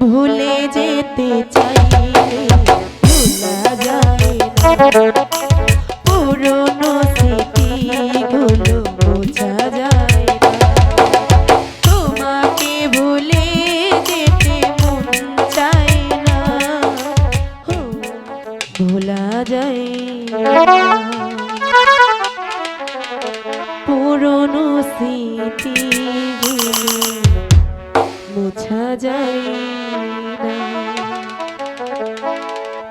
ভুলে যেতে চাইলে ভোলা যায় না, পুরনো স্মৃতিগুলো বোঝা যায় না। তোমাকে ভুলে যেতে মন চায় না, ভোলা যায় না। পুরনো স্মৃতিগুলো বোঝা যায় না।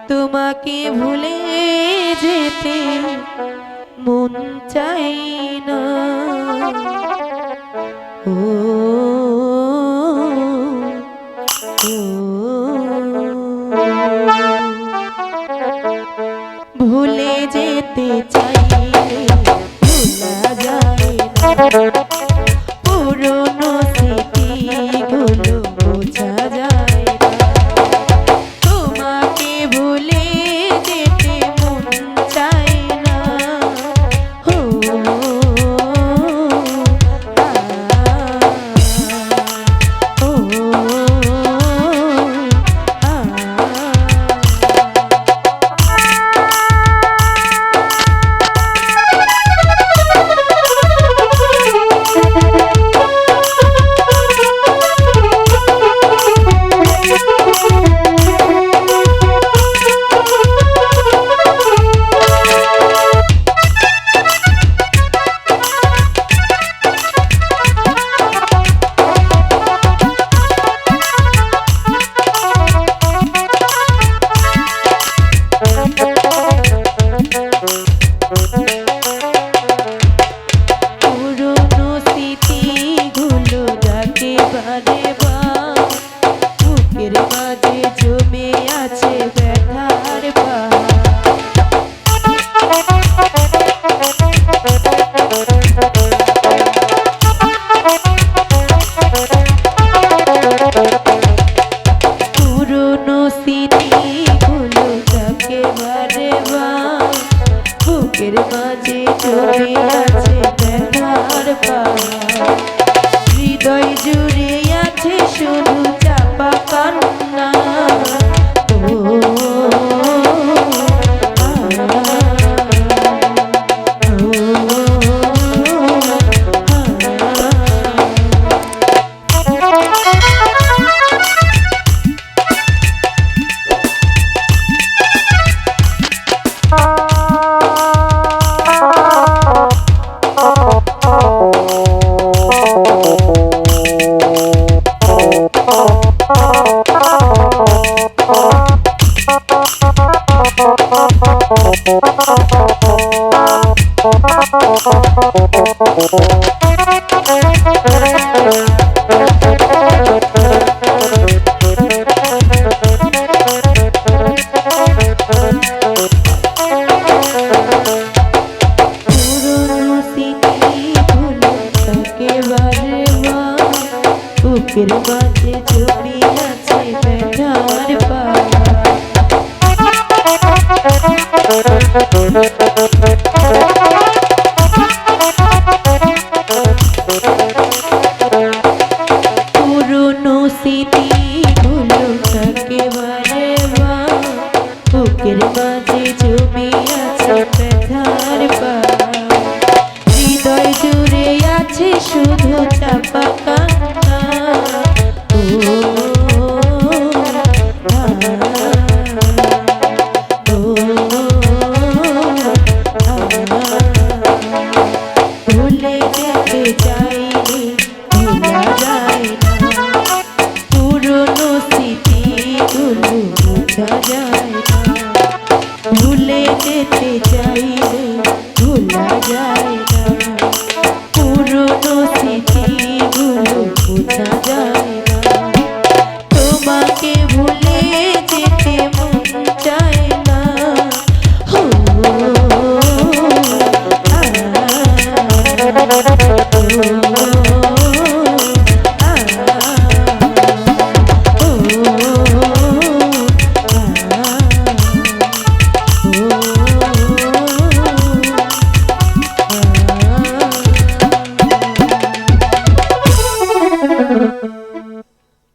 তোমাকে ভুলে যেতে মন চায় না, ও ভুলে যেতে চাইলে ভোলা যায় না, পুরনো স্মৃতিগুলো বোঝা যায় না। তোমাকে ভুলে যেতে মন চায় না, ও বুকের মাঝে জমে আছে ব্যথার পাহাড়, হৃদয় জুড়ে আছে শুধু চাপা কান্না। বুকের মাঝে জমে আছে ব্যথার পাহাড়, পুরনো স্মৃতিগুলো একেবারে বুকের মাঝে জমে আছে ব্যথার পাহাড়, হৃদয় জুড়ে আছে শুধু চাপা কান্না। ভুলে যেতে চাইলে ভোলা যায় না, পুরনো স্মৃতিগুলো বোঝা যায় না।